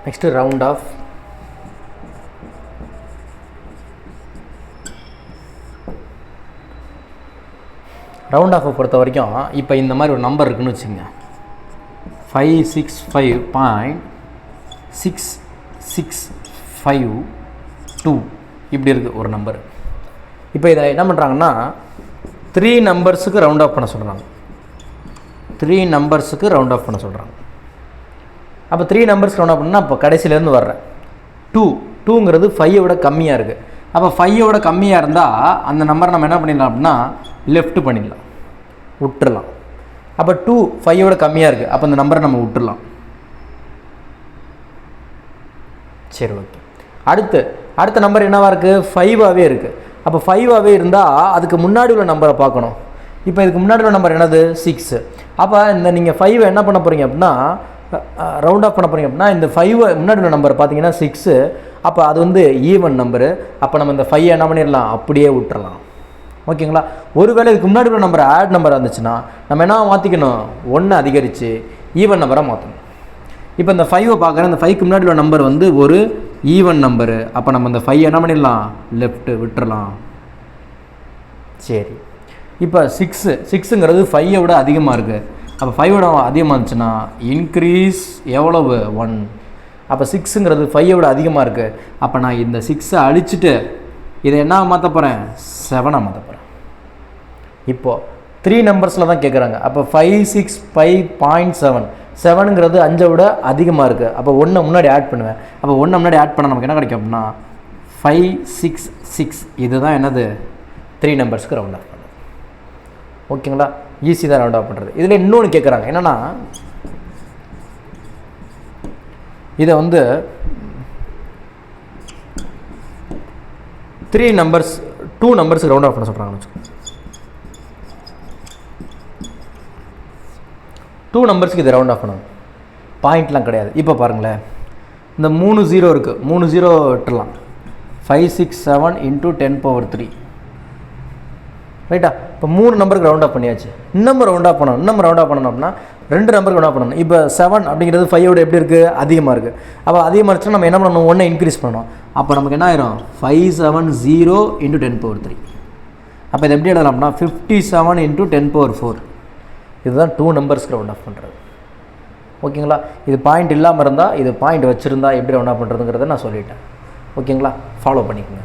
Next round off. Round ஆஃபை பொறுத்த வரைக்கும் இப்போ இந்த மாதிரி ஒரு நம்பர் இருக்குதுன்னு வச்சுக்கோங்க, 565.6652 இப்படி இருக்குது ஒரு நம்பர். இப்போ இதை என்ன பண்ணுறாங்கன்னா 3 நம்பர்ஸுக்கு ரவுண்ட் ஆஃப் பண்ண சொல்கிறாங்க. 3 நம்பர்ஸுக்கு ரவுண்ட் ஆஃப் பண்ண சொல்கிறாங்க. அப்போ 3 நம்பர்ஸ்க்கு ரவுண்ட் ஆஃப் பண்ணால் இப்போ கடைசியிலேருந்து வர்றேன் 2ங்கிறது 5ஐ விட கம்மியாக இருக்குது. அப்போ 5ஐ விட கம்மியாக இருந்தால் அந்த நம்பரை நம்ம என்ன பண்ணிடலாம் அப்படின்னா லெஃப்ட் பண்ணிடலாம், விட்டுறலாம். அப்போ 2 5ஐ விட கம்மியாக இருக்குது, அப்போ அந்த நம்பரை நம்ம விட்டுடலாம். சரி, ஓகே. அடுத்த நம்பர் என்னவா இருக்குது? 5ஆகவே இருக்குது. அப்போ 5ஆகவே இருந்தால் அதுக்கு முன்னாடி உள்ள நம்பரை பார்க்கணும். இப்போ இதுக்கு முன்னாடி உள்ள நம்பர் என்னது? 6. அப்போ இந்த நீங்கள் 5ஐ என்ன பண்ண போகிறீங்க அப்படின்னா ரவுண்ட் ஆஃப் பண்ண போகிறீங்க அப்படின்னா இந்த 5 முன்னாடி உள்ள நம்பர் பார்த்தீங்கன்னா 6. அப்போ அது வந்து ஈவன் நம்பரு. அப்போ நம்ம இந்த 5ஐ என்ன பண்ணிடலாம், அப்படியே விட்டுறலாம். ஓகேங்களா? ஒருவேளை இதுக்கு முன்னாடி உள்ள நம்பர் ஆட் நம்பர் இருந்துச்சுன்னா நம்ம என்ன மாற்றிக்கணும், 1 அதிகரித்து ஈவன் நம்பராக மாற்றணும். இப்போ இந்த 5ஐ பார்க்குறேன், இந்த 5க்கு முன்னாடி உள்ள நம்பர் வந்து ஒரு ஈவன் நம்பரு. அப்போ நம்ம இந்த 5ஐ என்ன பண்ணிடலாம், லெஃப்ட்டு விட்டுறலாம். சரி, இப்போ 6ங்கிறது 5ஐ விட அதிகமாக இருக்குது. அப்போ 5ஐ விட அதிகமாக இருந்துச்சுன்னா இன்க்ரீஸ் எவ்வளவு? 1. அப்போ 6ங்கிறது 5ஐ விட அதிகமாக இருக்குது. அப்போ நான் இந்த 6ஐ அழிச்சிட்டு இதை என்ன மாற்ற போகிறேன், 7ஆக மாற்ற போகிறேன். இப்போது 3 நம்பர்ஸில் தான் கேட்குறாங்க. அப்போ 565.7 7ங்கிறது 5ஐ விட அதிகமாக இருக்குது. அப்போ 1 முன்னாடி ஆட் பண்ணுவேன். அப்போ 1 முன்னாடி ஆட் பண்ணால் நமக்கு என்ன கிடைக்கும் அப்படின்னா 566. இதுதான் என்னது? 3 நம்பர்ஸ்க்கு ரவுண்ட் ஆஃப் பண்ணுறது. ஓகேங்களா? ஈஸி தான் ரவுண்ட் ஆஃப் பண்ணுறது. இதில் இன்னொன்று கேட்குறாங்க என்னென்னா, இதை வந்து 2 நம்பர்ஸுக்கு ரவுண்ட் ஆஃப் பண்ண சொல்கிறாங்கன்னு வச்சுக்கோங்க. 2 நம்பர்ஸ்க்கு இதை ரவுண்ட் ஆஃப் பண்ணணும், பாயிண்ட்லாம் கிடையாது. இப்போ பாருங்களேன், இந்த 3 0 இருக்குது, 3 0 விட்டுடலாம். 567 × 10⁻3 ரைட்டா? இப்போ 3 நம்பருக்கு ரவுண்ட் ஆஃப் பண்ணியாச்சு. இன்னும் ரவுண்ட் ஆஃப் பண்ணணும் அப்படின்னா 2 நம்பருக்கு ரவுண்ட் ஆஃப் பண்ணணும். இப்போ 7 அப்படிங்கிறது 5ஓட எப்படி இருக்குது, அதிகமாக இருக்குது. அப்போ அதிகமாக இருந்துச்சுன்னா நம்ம என்ன பண்ணணும், 1 இன்க்ரீஸ் பண்ணணும். அப்போ நமக்கு என்ன ஆயிரும், 570 × 10⁻3. அப்போ இது எப்படி எழுதலாம் அப்படின்னா 57 × 10⁻4. இதுதான் 2 நம்பர்ஸ்க்கு ரவுண்ட் ஆஃப் பண்ணுறது. ஓகேங்களா? இது பாயிண்ட் இல்லாமல் இருந்தால், இது பாயிண்ட் வச்சுருந்தா எப்படி ரவுண்ட் ஆஃப் பண்ணுறதுங்கிறத நான் சொல்லிட்டேன். ஓகேங்களா? ஃபாலோ பண்ணிக்கோங்க.